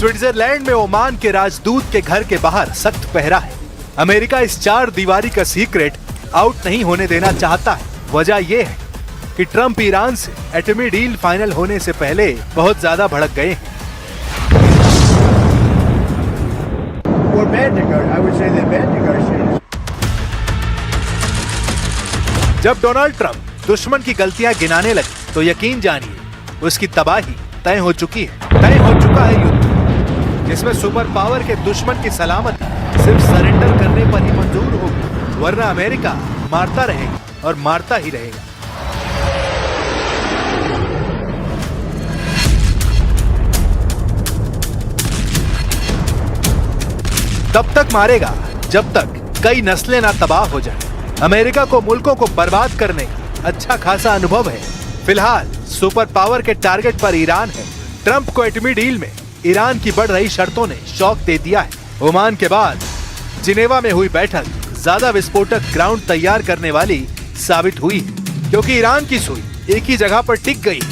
Switzerland में Oman के राजदूत के घर के बाहर सख्त पहरा है। अमेरिका इस 4 दीवारी का सीक्रेट आउट नहीं होने देना चाहता है। वजह यह है कि ट्रंप ईरान से एटमी डील फाइनल होने से पहले बहुत ज्यादा भड़क गए हैं। जब डोनाल्ड ट्रंप दुश्मन की गलतियां गिनाने लगे तो यकीन जानिए उसकी तबाही तय हो चुकी है। तय हो चुका है युद्ध जिसमें सुपर पावर के दुश्मन की सलामती सिर्फ सरेंडर करने पर ही मंजूर होगी, वरना अमेरिका मारता रहेगा और मारता ही रहेगा। तब तक मारेगा जब तक कई नस्लें ना तबाह हो जाएं। अमेरिका को मुल्कों को बर्बाद करने का अच्छा खासा अनुभव है। फिलहाल सुपर पावर के टारगेट पर ईरान है। ट्रंप को एटमी डील में ईरान की बढ़ रही शर्तों ने शॉक दे दिया है। ओमान के बाद जिनेवा में हुई बैठक ज्यादा विस्फोटक ग्राउंड तैयार करने वाली साबित हुई है, क्योंकि ईरान की सुई एक ही जगह पर टिक गई है।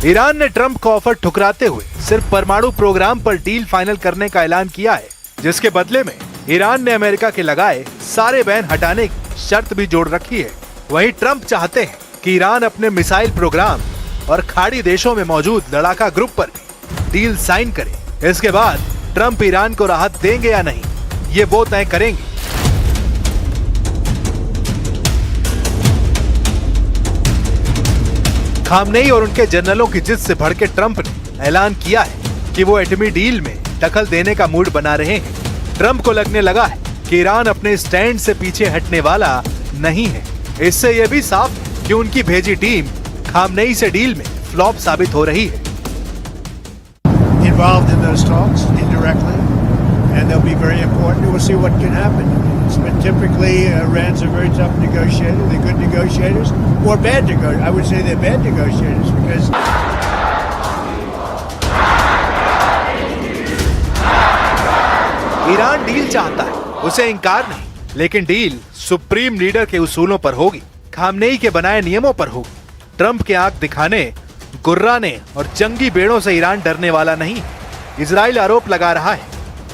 ईरान ने ट्रंप का ऑफर ठुकराते हुए सिर्फ परमाणु प्रोग्राम पर डील फाइनल करने का ऐलान किया है, जिसके बदले में ईरान ने अमेरिका के लगाए सारे बैन हटाने की शर्त भी जोड़ रखी है। वहीं ट्रंप चाहते हैं कि ईरान अपने मिसाइल प्रोग्राम और खाड़ी देशों में मौजूद लड़ाका ग्रुप पर भी डील साइन करे। इसके बाद ट्रंप ईरान को राहत देंगे या नहीं, ये वो तय करेंगे। खामनेई और उनके जनरलों की जिद से भड़के ट्रंप ने ऐलान किया है कि वो एटमी डील में दखल देने का मूड बना रहे हैं। ट्रंप को लगने लगा है कि ईरान अपने स्टैंड से पीछे हटने वाला नहीं है। इससे यह भी साफ है कि उनकी भेजी टीम खामनेई से डील में फ्लॉप साबित हो रही है। Involved in those talks indirectly, and they'll be very important. We'll see what can happen. But typically, Iran's a very tough negotiator. They're good negotiators, or bad negotiators. I would say they're bad negotiators because. Iran deal चाहता है, उसे इंकार नहीं, लेकिन deal supreme leader के उसूलों पर होगी, खामनेई के बनाए नियमों पर होगी। ट्रंप के आंख दिखाने, गुर्राने और जंगी बेड़ों से ईरान डरने वाला नहीं। इजराइल आरोप लगा रहा है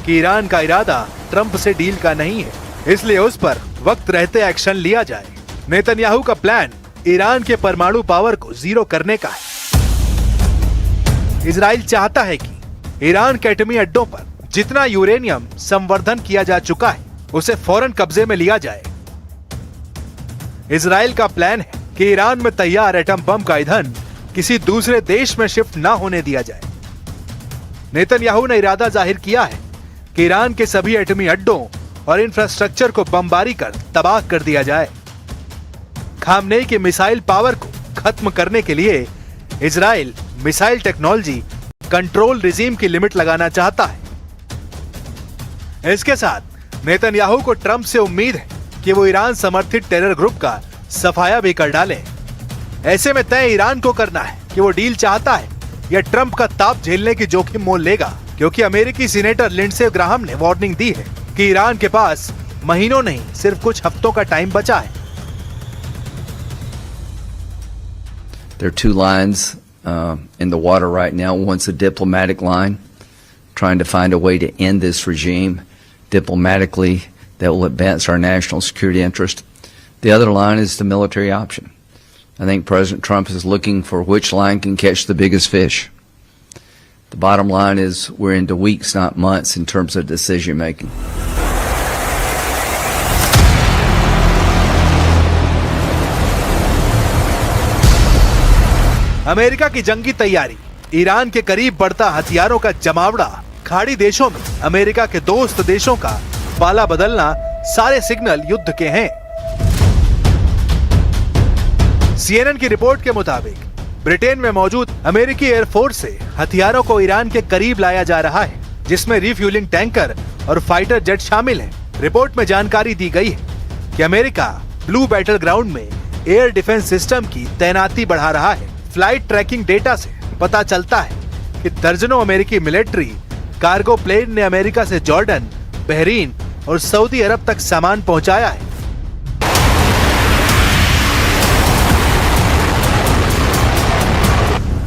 कि ईरान का इरादा ट्रंप से डील का नहीं है, इसलिए उस पर वक्त रहते एक्शन लिया जाए। नेतन्याहू का प्लान ईरान के परमाणु पावर को जीरो करने का है। इजराइल चाहता है कि ईरान के एटमी अड्डों पर जितना यूरेनियम संवर्धन किया जा चुका है उसे फौरन कब्जे में लिया जाए। इजराइल का प्लान है कि ईरान में तैयार एटम बम का ईंधन किसी दूसरे देश में शिफ्ट न होने दिया जाए। नेतन्याहू ने इरादा जाहिर किया है कि ईरान के सभी एटमी अड्डों और इंफ्रास्ट्रक्चर को बमबारी कर तबाह कर दिया जाए। खामनेई के मिसाइल पावर को खत्म करने के लिए Israel missile technology control regime की लिमिट लगाना चाहता है। इसके साथ नेतन्याहू को ट्रंप से उम्मीद है कि वो ईरान समर्थित टेरर ग्रुप का सफाया भी कर डाले। ऐसे में तय ईरान को करना है कि वो डील चाहता है या ट्रंप का ताप झेलने की जोखिम मोल लेगा, क्योंकि अमेरिकी सीनेटर लिंडसे ग्राहम ने वार्निंग दी है कि ईरान के पास महीनों नहीं सिर्फ कुछ हफ्तों का टाइम बचा है। There are two lines in the water right now. One's a diplomatic line, trying to find a way to end this regime diplomatically that will advance our national security interest. The other line is the military option. I think President Trump is looking for which line can catch the biggest fish. The bottom line is we're into weeks, not months, in terms of decision making. America की जंगी तैयारी, Iran के करीब बढ़ता हथियारों का जमावड़ा, खाड़ी देशों में अमेरिका के दोस्त देशों का पाला बदलना, सारे सिग्नल युद्ध के हैं। CNN की रिपोर्ट के मुताबिक ब्रिटेन में मौजूद अमेरिकी एयरफोर्स से हथियारों को ईरान के करीब लाया जा रहा है, जिसमें रिफ्यूलिंग टैंकर और फाइटर जेट शामिल हैं। रिपोर्ट में जानकारी दी गई है कि अमेरिका ब्लू बैटल ग्राउंड में एयर डिफेंस सिस्टम की तैनाती बढ़ा रहा है। फ्लाइट ट्रैकिंग डेटा से पता चलता है कि दर्जनों अमेरिकी मिलिट्री कार्गो प्लेन ने अमेरिका से जॉर्डन, बहरीन और सऊदी अरब तक सामान पहुंचाया है।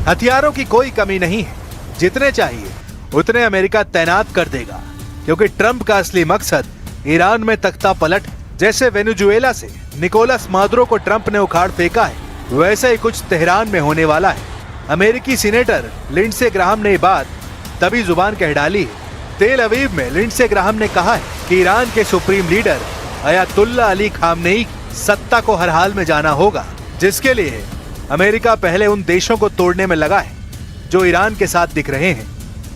हथियारों की कोई कमी नहीं है। जितने चाहिए उतने अमेरिका तैनात कर देगा, क्योंकि ट्रंप का असली मकसद ईरान में तख्ता पलट। जैसे वेनेजुएला से निकोलस मादुरो को ट्रंप ने उखाड़ फेंका है, वैसे ही कुछ तेहरान में होने वाला है। अमेरिकी सीनेटर लिंडसे ग्राहम ने ये बात तभी जुबान कह डाली है। तेल अवीव में लिंडसे ग्राहम ने कहा है कि ईरान के supreme leader Ayatollah Ali Khamenei की सत्ता को हर हाल में जाना होगा, जिसके लिए अमेरिका पहले उन देशों को तोड़ने में लगा है जो ईरान के साथ दिख रहे हैं।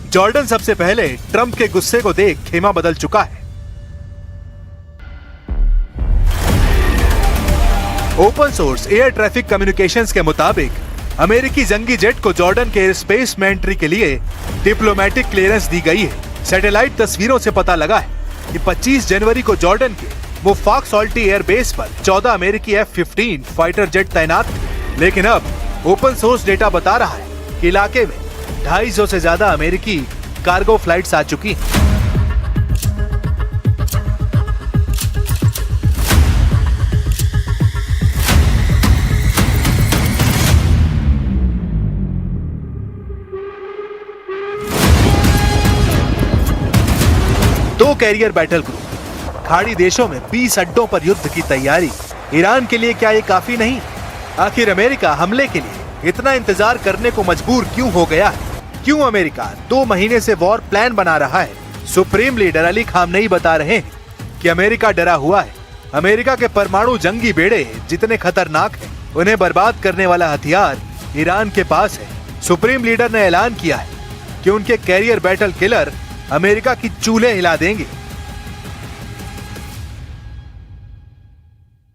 जॉर्डन सबसे पहले ट्रंप के गुस्से को देख खेमा बदल चुका है। Open source air traffic communications के मुताबिक अमेरिकी जंगी जेट को जॉर्डन के एयर स्पेस में एंट्री के लिए डिप्लोमेटिक क्लियरेंस दी गई है। सैटेलाइट तस्वीरों से पता लगा है कि 25 जनवरी को जॉर्डन के मुफाक सॉल्टी एयर बेस पर 14 अमेरिकी F-15 फाइटर जेट तैनात थे, लेकिन अब ओपन सोर्स डेटा बता रहा है कि इलाके में 250 से ज्यादा अमेरिकी कार्गो फ्लाइट्स आ चुकी हैं। दो कैरियर बैटल ग्रुप, खाड़ी देशों में 20 अड्डों पर युद्ध की तैयारी। ईरान के लिए क्या ये काफी नहीं? आखिर अमेरिका हमले के लिए इतना इंतजार करने को मजबूर क्यों हो गया है? क्यों अमेरिका 2 महीने से वॉर प्लान बना रहा है? सुप्रीम लीडर अली खामनेई बता रहे हैं कि अमेरिका डरा हुआ है। अमेरिका के परमाणु जंगी बेड़े जितने खतरनाक हैं, उन्हें बर्बाद करने वाला हथियार ईरान के पास है। सुप्रीम लीडर ने ऐलान किया है कि उनके कैरियर बैटल किलर अमेरिका की चूल्हे हिला देंगे।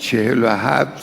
47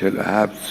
47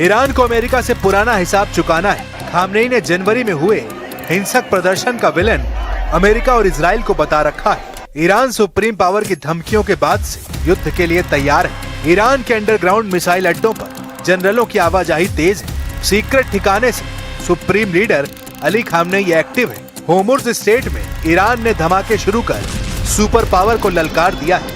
ईरान को अमेरिका से पुराना हिसाब चुकाना है। खामनेई ने जनवरी में हुए हिंसक प्रदर्शन का विलेन अमेरिका और इजराइल को बता रखा है। ईरान सुप्रीम पावर की धमकियों के बाद से युद्ध के लिए तैयार है। ईरान के अंडरग्राउंड मिसाइल अड्डों पर जनरलों की आवाजाही तेज है। सीक्रेट ठिकाने से supreme leader Ali Khamenei active है। होर्मुज़ स्ट्रेट में ईरान ने धमाके शुरू कर सुपर पावर को ललकार दिया है।